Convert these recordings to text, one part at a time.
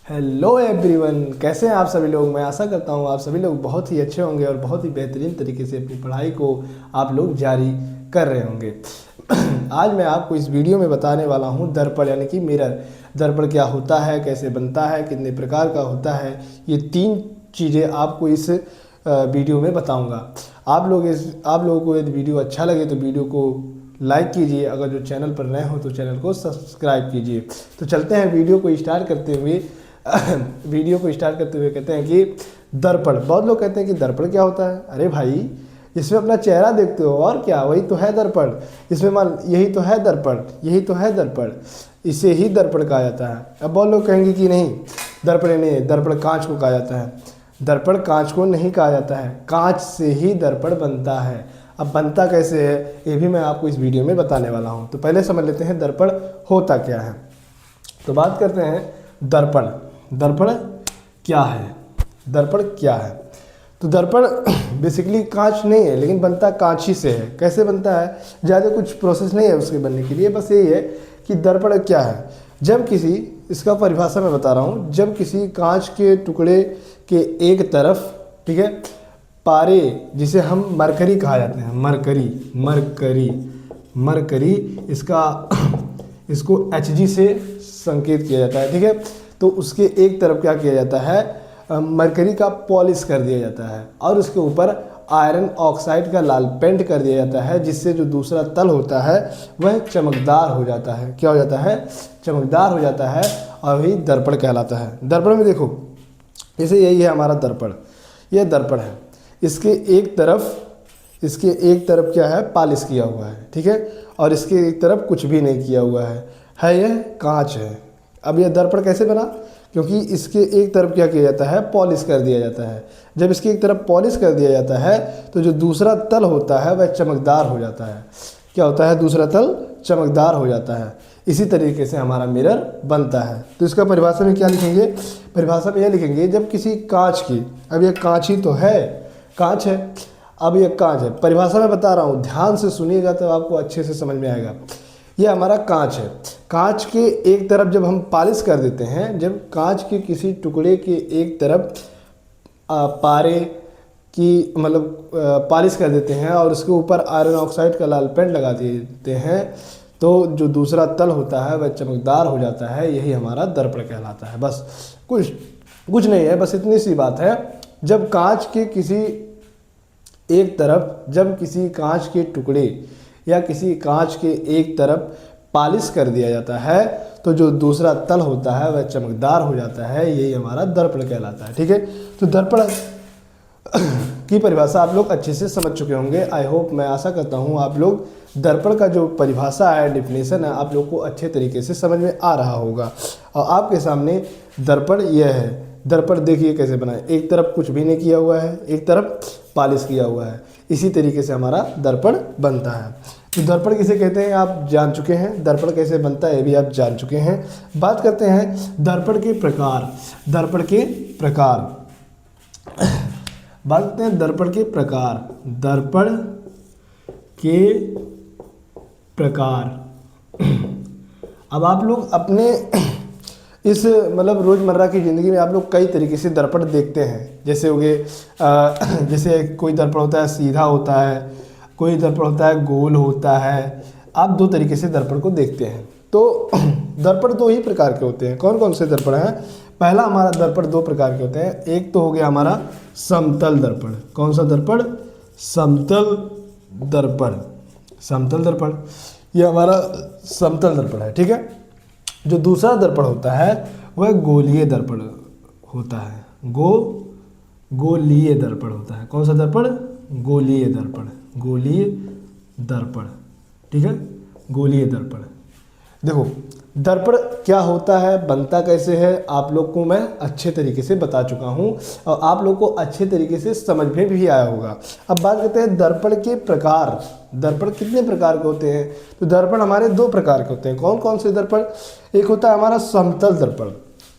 Hello everyone, कैसे हैं आप सभी लोग। मैं आशा करता हूं आप सभी लोग बहुत ही अच्छे होंगे और बहुत ही बेहतरीन तरीके से अपनी पढ़ाई को आप लोग जारी कर रहे होंगे। आज मैं आपको इस वीडियो में बताने वाला हूं दर्पण यानी कि मिरर। दर्पण क्या होता है, कैसे बनता है, कितने प्रकार का होता है, ये 3 चीज़ें आपको इस वीडियो में बताऊँगा। आप लोगों को यदि वीडियो अच्छा लगे तो वीडियो को लाइक कीजिए, अगर जो चैनल पर नए हो तो चैनल को सब्सक्राइब कीजिए। तो चलते हैं वीडियो को स्टार्ट करते हुए। कहते हैं कि दर्पण। बहुत लोग कहते हैं कि दर्पण क्या होता है। अरे भाई, इसमें अपना चेहरा देखते हो और क्या, वही तो है दर्पण। इसमें मान यही तो है दर्पण, यही तो है दर्पण, इसे ही दर्पण कहा जाता है। अब बहुत लोग कहेंगे कि नहीं, दर्पण नहीं, दर्पण कांच को कहा जाता है। दर्पण कांच को नहीं कहा जाता है, कांच से ही दर्पण बनता है। अब बनता कैसे है ये भी मैं आपको इस वीडियो में बताने वाला हूँ। तो पहले समझ लेते हैं दर्पण होता क्या है। तो बात करते हैं दर्पण। दर्पण क्या है, दर्पण क्या है। तो दर्पण बेसिकली कांच नहीं है, लेकिन बनता कांच ही से है। कैसे बनता है, ज़्यादा कुछ प्रोसेस नहीं है उसके बनने के लिए। बस यही है कि दर्पण क्या है। जब किसी, इसका परिभाषा मैं बता रहा हूँ, जब किसी कांच के टुकड़े के एक तरफ, ठीक है, पारे, जिसे हम मरकरी कहा जाते हैं, मरकरी इसको Hg से संकेत किया जाता है, ठीक है। तो उसके एक तरफ क्या किया जाता है, मरकरी का पॉलिश कर दिया जाता है और उसके ऊपर आयरन ऑक्साइड का लाल पेंट कर दिया जाता है, जिससे जो दूसरा तल होता है वह चमकदार हो जाता है। क्या हो जाता है, चमकदार हो जाता है, और वही दर्पण कहलाता है। दर्पण में देखो, जैसे यही है हमारा दर्पण, यह दर्पण है। इसके एक तरफ क्या है, पॉलिश किया हुआ है, ठीक है, और इसके एक तरफ कुछ भी नहीं किया हुआ है यह कांच है। अब यह दर्पण कैसे बना, क्योंकि इसके एक तरफ क्या किया जाता है, पॉलिश कर दिया जाता है। जब इसके एक तरफ पॉलिश कर दिया जाता है तो जो दूसरा तल होता है वह चमकदार हो जाता है। क्या होता है, दूसरा तल चमकदार हो जाता है। इसी तरीके से हमारा मिरर बनता है। तो इसका परिभाषा में क्या लिखेंगे, परिभाषा में यह लिखेंगे, जब किसी कांच की, अब यह कांच ही तो है, कांच है, अब यह कांच है। परिभाषा में बता रहा हूँ, ध्यान से सुनिएगा तो आपको अच्छे से समझ में आएगा। यह हमारा कांच है। कांच के एक तरफ जब हम पॉलिश कर देते हैं, जब कांच के किसी टुकड़े के एक तरफ पारे की मतलब पॉलिश कर देते हैं और उसके ऊपर आयरन ऑक्साइड का लाल पेंट लगा देते हैं, तो जो दूसरा तल होता है वह चमकदार हो जाता है। यही हमारा दर्पण कहलाता है। बस कुछ नहीं है, बस इतनी सी बात है। जब कांच के किसी एक तरफ, जब किसी कांच के टुकड़े या किसी कांच के एक तरफ पॉलिश कर दिया जाता है, तो जो दूसरा तल होता है वह चमकदार हो जाता है। यही हमारा दर्पण कहलाता है, ठीक है। तो दर्पण की परिभाषा आप लोग अच्छे से समझ चुके होंगे। आई होप, मैं आशा करता हूँ आप लोग दर्पण का जो परिभाषा है, डिफिनेशन है, आप लोग को अच्छे तरीके से समझ में आ रहा होगा। और आपके सामने दर्पण यह है। दर्पण देखिए कैसे बना है, एक तरफ कुछ भी नहीं किया हुआ है, एक तरफ पॉलिश किया हुआ है। इसी तरीके से हमारा दर्पण बनता है। तो दर्पण किसे कहते हैं आप जान चुके हैं, दर्पण कैसे बनता है ये भी आप जान चुके हैं। बात करते हैं दर्पण के प्रकार। दर्पण के प्रकार, बात करते हैं दर्पण के प्रकार। दर्पण के प्रकार। अब आप लोग अपने इस मतलब रोज़मर्रा की ज़िंदगी में आप लोग कई तरीके से दर्पण देखते हैं। जैसे हो गए, जैसे कोई दर्पण होता है सीधा होता है, कोई दर्पण होता है गोल होता है। आप 2 तरीके से दर्पण को देखते हैं। तो दर्पण 2 ही प्रकार के होते हैं। कौन कौन से दर्पण हैं, पहला हमारा दर्पण 2 प्रकार के होते हैं। एक तो हो गया हमारा समतल दर्पण। कौन सा दर्पण, समतल दर्पण। समतल दर्पण, ये हमारा समतल दर्पण है, ठीक है। जो दूसरा दर्पण होता है वह गोलीय दर्पण होता है। गोलीय दर्पण होता है। कौन सा दर्पण, गोलीय दर्पण, गोलीय दर्पण, ठीक है, गोलीय दर्पण। देखो दर्पण क्या होता है, बनता कैसे है, आप लोग को मैं अच्छे तरीके से बता चुका हूँ और आप लोग को अच्छे तरीके से समझ में भी आया होगा। अब बात करते हैं दर्पण के प्रकार। दर्पण कितने प्रकार के होते हैं, तो दर्पण हमारे 2 प्रकार के होते हैं। कौन कौन से दर्पण, एक होता है हमारा समतल दर्पण,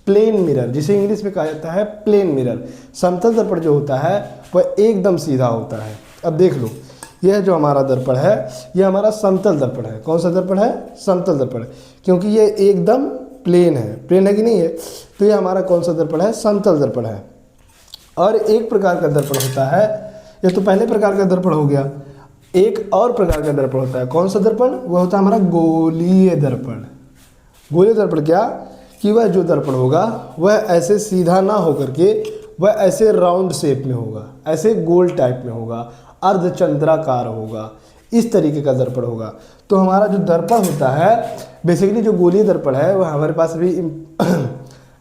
प्लेन मिरर, जिसे इंग्लिश में कहा जाता है प्लेन मिरर। समतल दर्पण जो होता है वह एकदम सीधा होता है। अब देख लो, यह जो हमारा दर्पण है यह हमारा समतल दर्पण है। कौन सा दर्पण है, समतल दर्पण, क्योंकि ये एकदम प्लेन है। प्लेन है कि नहीं है, तो ये हमारा कौन सा दर्पण है, समतल दर्पण है। और एक प्रकार का दर्पण होता है, ये तो पहले प्रकार का दर्पण हो गया, एक और प्रकार का दर्पण होता है। कौन सा दर्पण, वह होता है हमारा गोलीय दर्पण। गोलीय दर्पण क्या, कि वह जो दर्पण होगा वह ऐसे सीधा ना होकर के वह ऐसे राउंड शेप में होगा, ऐसे गोल टाइप में होगा, अर्धचंद्राकार होगा, इस तरीके का दर्पण होगा। तो हमारा जो दर्पण होता है, बेसिकली जो गोलीय दर्पण है वह हमारे पास अभी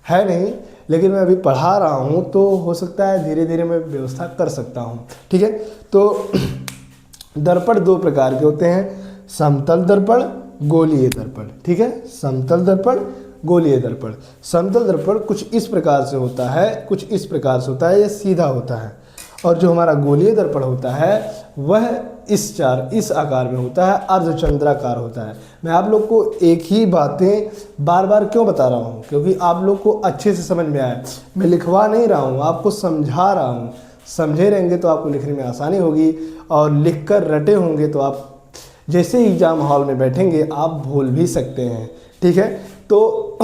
है नहीं, लेकिन मैं अभी पढ़ा रहा हूँ, तो हो सकता है धीरे धीरे मैं व्यवस्था कर सकता हूँ। ठीक है, तो दर्पण दो प्रकार के होते हैं, समतल दर्पण, गोलीय दर्पण। ठीक है, समतल दर्पण, गोलीय दर्पण। समतल दर्पण कुछ इस प्रकार से होता है, कुछ इस प्रकार से होता है, यह सीधा होता है। और जो हमारा गोलीय दर्पण होता है वह इस आकार में होता है, अर्धचंद्राकार होता है। मैं आप लोग को एक ही बातें बार बार क्यों बता रहा हूँ, क्योंकि आप लोग को अच्छे से समझ में आए। मैं लिखवा नहीं रहा हूँ, आपको समझा रहा हूँ। समझे रहेंगे तो आपको लिखने में आसानी होगी, और लिखकर रटे होंगे तो आप जैसे ही एग्जाम हॉल में बैठेंगे आप भूल भी सकते हैं। ठीक है, तो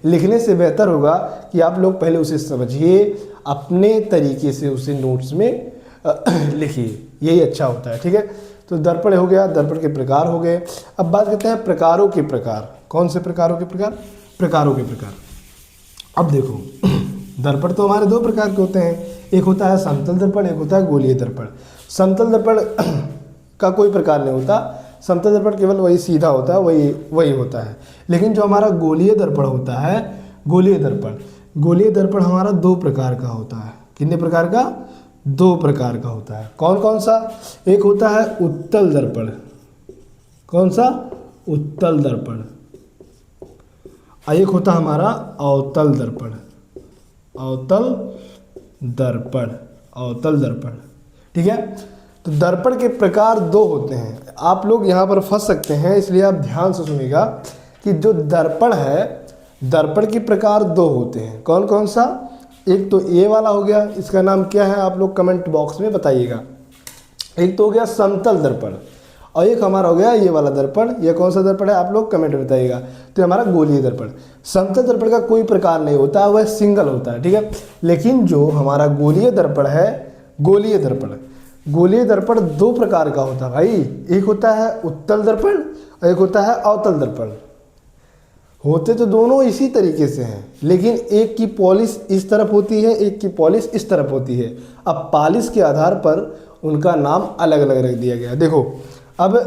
लिखने से बेहतर होगा कि आप लोग पहले उसे समझिए, अपने तरीके से उसे नोट्स में लिखिए, यही अच्छा होता है। ठीक है, तो दर्पण हो गया, दर्पण के प्रकार हो गए। अब बात करते हैं प्रकारों के प्रकार। कौन से प्रकारों के प्रकार, प्रकारों के प्रकार। अब देखो दर्पण तो हमारे दो प्रकार के होते हैं, एक होता है समतल दर्पण, एक होता है गोलीय दर्पण। समतल दर्पण का कोई प्रकार नहीं होता, समतल दर्पण केवल वही सीधा होता है, वही होता है। लेकिन जो हमारा गोलीय दर्पण होता है, गोलीय दर्पण हमारा दो प्रकार का होता है। कितने प्रकार का, दो प्रकार का होता है। कौन कौन सा, एक होता है उत्तल दर्पण। कौन सा, उत्तल दर्पण। और एक होता है हमारा अवतल दर्पण। अवतल दर्पण। ठीक है, तो दर्पण के प्रकार दो होते हैं। आप लोग यहाँ पर फंस सकते हैं, इसलिए आप ध्यान से सुनिएगा कि जो दर्पण है, दर्पण के प्रकार दो होते हैं। कौन कौन सा, एक तो ये वाला हो गया, इसका नाम क्या है आप लोग कमेंट बॉक्स में बताइएगा। एक तो हो गया समतल दर्पण, और एक हमारा हो गया ये वाला दर्पण। ये कौन सा दर्पण है आप लोग कमेंट में बताइएगा। तो हमारा गोलीय दर्पण। समतल दर्पण का कोई प्रकार नहीं होता, वह सिंगल होता है। ठीक है, लेकिन जो हमारा गोलीय दर्पण है, गोलीय दर्पण दो प्रकार का होता है भाई। एक होता है उत्तल दर्पण और एक होता है अवतल दर्पण। होते तो दोनों इसी तरीके से हैं, लेकिन एक की पॉलिश इस तरफ होती है, एक की पॉलिश इस तरफ होती है। अब पॉलिश के आधार पर उनका नाम अलग अलग रख दिया गया। देखो अब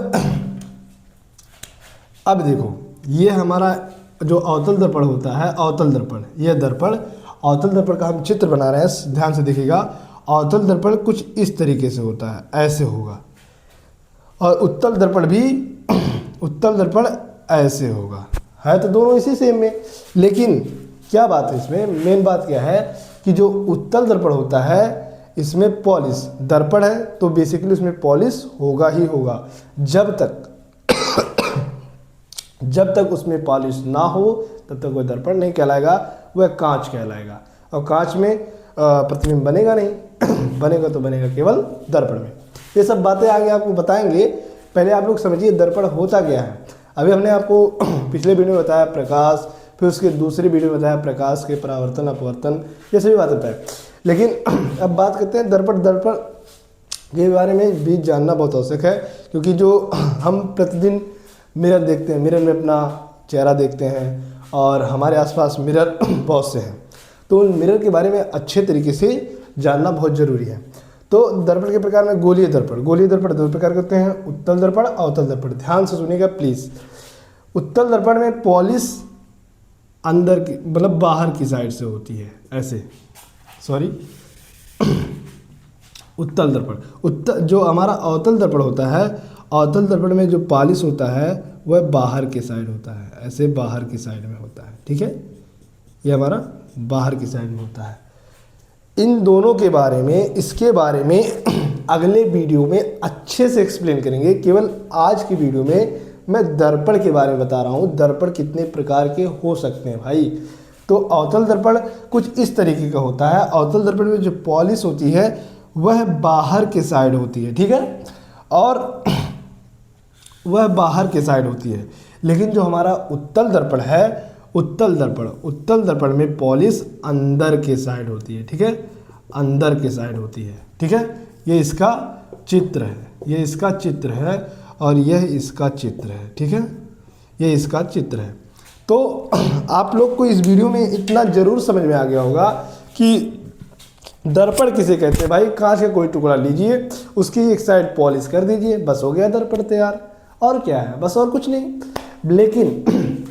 देखो, ये हमारा जो अवतल दर्पण होता है, अवतल दर्पण, यह दर्पण, अवतल दर्पण का हम चित्र बना रहे हैं, ध्यान से देखिएगा। अवतल दर्पण कुछ इस तरीके से होता है, ऐसे होगा। और उत्तल दर्पण ऐसे होगा। है तो दोनों इसी सेम में, लेकिन क्या बात है इसमें, मेन बात क्या है कि जो उत्तल दर्पण होता है इसमें पॉलिश, दर्पण है तो बेसिकली उसमें पॉलिश होगा ही होगा। जब तक उसमें पॉलिश ना हो तब तक वह दर्पण नहीं कहलाएगा, वह कांच कहलाएगा। और कांच में प्रतिबिंब बनेगा नहीं, बनेगा तो बनेगा केवल दर्पण में। ये सब बातें आगे आपको बताएंगे, पहले आप लोग समझिए दर्पण होता क्या है। अभी हमने आपको पिछले वीडियो में बताया प्रकाश, फिर उसके दूसरे वीडियो में बताया प्रकाश के परावर्तन अपवर्तन, ये सभी बातें बताए। लेकिन अब बात करते हैं दर्पण के बारे में भी जानना बहुत आवश्यक है, क्योंकि जो हम प्रतिदिन मिरर देखते हैं, मिरर में अपना चेहरा देखते हैं, और हमारे आसपास मिरर बहुत से हैं, तो उन मिरर के बारे में अच्छे तरीके से जानना बहुत ज़रूरी है। तो दर्पण के प्रकार में गोलीय दर्पण दो प्रकार के होते हैं, उत्तल दर्पण, अवतल दर्पण। ध्यान से सुनिएगा प्लीज़। उत्तल दर्पण में पॉलिश अंदर की, मतलब बाहर की साइड से होती है, ऐसे, सॉरी उत्तल दर्पण। जो हमारा अवतल दर्पण होता है, अवतल दर्पण में जो पॉलिश होता है वह बाहर की साइड होता है, ऐसे बाहर की साइड में होता है। ठीक है, ये हमारा बाहर की साइड में होता है। इन दोनों के बारे में, इसके बारे में अगले वीडियो में अच्छे से एक्सप्लेन करेंगे। केवल आज की वीडियो में मैं दर्पण के बारे में बता रहा हूँ, दर्पण कितने प्रकार के हो सकते हैं भाई। तो अवतल दर्पण कुछ इस तरीके का होता है। अवतल दर्पण में जो पॉलिश होती है वह बाहर के साइड होती है, ठीक है, और वह बाहर के साइड होती है। लेकिन जो हमारा उत्तल दर्पण है उत्तल दर्पण। उत्तल दर्पण में पॉलिश अंदर के साइड होती है, ठीक है, अंदर के साइड होती है, ठीक है। ये इसका चित्र है, ये इसका चित्र है और यह इसका चित्र है, ठीक है, ये इसका चित्र है। तो आप लोग को इस वीडियो में इतना ज़रूर समझ में आ गया होगा कि दर्पण किसे कहते हैं। भाई कांच का कोई टुकड़ा लीजिए, उसकी एक साइड पॉलिश कर दीजिए, बस हो गया दर्पण तैयार। और क्या है, बस और कुछ नहीं। लेकिन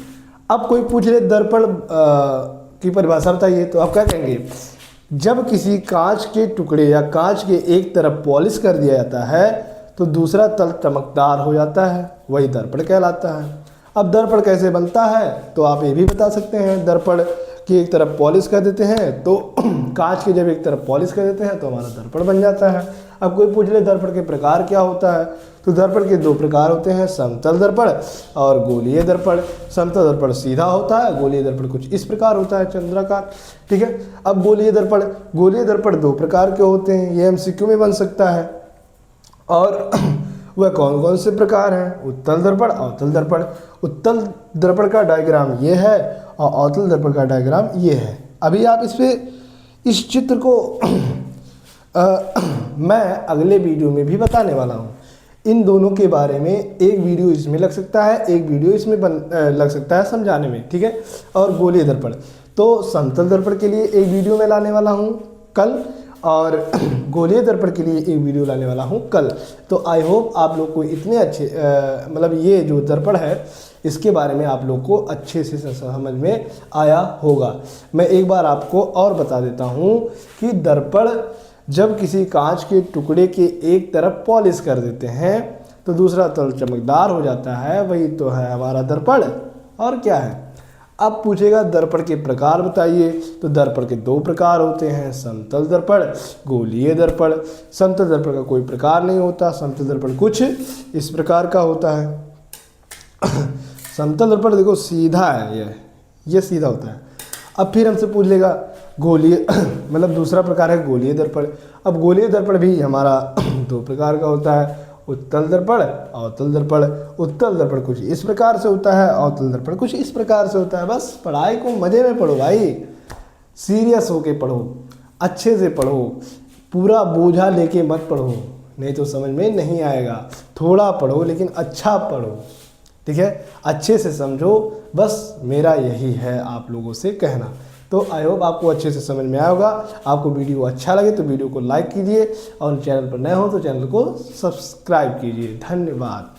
अब कोई पूछ ले दर्पण की परिभाषा बताइए, तो आप क्या कहेंगे? जब किसी कांच के टुकड़े या कांच के एक तरफ पॉलिश कर दिया जाता है तो दूसरा तल चमकदार हो जाता है, वही दर्पण कहलाता है। अब दर्पण कैसे बनता है तो आप ये भी बता सकते हैं। दर्पण की एक तरफ पॉलिश कर देते हैं तो कांच की जब एक तरफ पॉलिश कर देते हैं तो हमारा दर्पण बन जाता है। अब कोई पूछ ले दर्पण के प्रकार क्या होता है, तो दर्पण के दो प्रकार होते हैं, समतल दर्पण और गोलीय दर्पण। समतल दर्पण सीधा होता है, गोलीय दर्पण कुछ इस प्रकार होता है, चंद्राकार, ठीक है। अब गोलीय दर्पण दो प्रकार के होते हैं, ये एमसीक्यू में बन सकता है। और वह कौन कौन से प्रकार हैं? उत्तल दर्पण, अवतल दर्पण। उत्तल दर्पण का डायग्राम ये है और अवतल दर्पण का डायग्राम ये है। अभी आप इस चित्र को मैं अगले वीडियो में भी बताने वाला हूँ। इन दोनों के बारे में एक वीडियो इसमें लग सकता है, एक वीडियो इसमें लग सकता है समझाने में, ठीक है। और गोलीय दर्पण तो समतल दर्पण के लिए एक वीडियो में लाने वाला हूँ कल, और गोलीय दर्पण के लिए एक वीडियो लाने वाला हूँ कल। तो आई होप आप लोग को इतने अच्छे मतलब ये जो दर्पण है इसके बारे में आप लोग को अच्छे से समझ में आया होगा। मैं एक बार आपको और बता देता हूँ कि दर्पण जब किसी कांच के टुकड़े के एक तरफ पॉलिश कर देते हैं तो दूसरा तल चमकदार हो जाता है, वही तो है हमारा दर्पण। और क्या है? अब पूछेगा दर्पण के प्रकार बताइए, तो दर्पण के दो प्रकार होते हैं, समतल दर्पण, गोलीय दर्पण। समतल दर्पण का कोई प्रकार नहीं होता, समतल दर्पण कुछ इस प्रकार का होता है। समतल दर्पण देखो सीधा है, ये सीधा होता है। अब फिर हमसे पूछ लेगा गोलीय मतलब दूसरा प्रकार है गोलीय दर्पण। अब गोलीय दर्पण भी हमारा दो प्रकार का होता है, उत्तल दर्पण, अवतल दर्पण। उत्तल दर्पण कुछ इस प्रकार से होता है, अवतल दर्पण कुछ इस प्रकार से होता है। बस पढ़ाई को मज़े में पढ़ो भाई, सीरियस होके पढ़ो, अच्छे से पढ़ो, पूरा बोझा लेके मत पढ़ो, नहीं तो समझ में नहीं आएगा। थोड़ा पढ़ो लेकिन अच्छा पढ़ो, ठीक है, अच्छे से समझो। बस मेरा यही है आप लोगों से कहना। तो आई होप आपको अच्छे से समझ में आया होगा। आपको वीडियो अच्छा लगे तो वीडियो को लाइक कीजिए और चैनल पर नए हो तो चैनल को सब्सक्राइब कीजिए। धन्यवाद।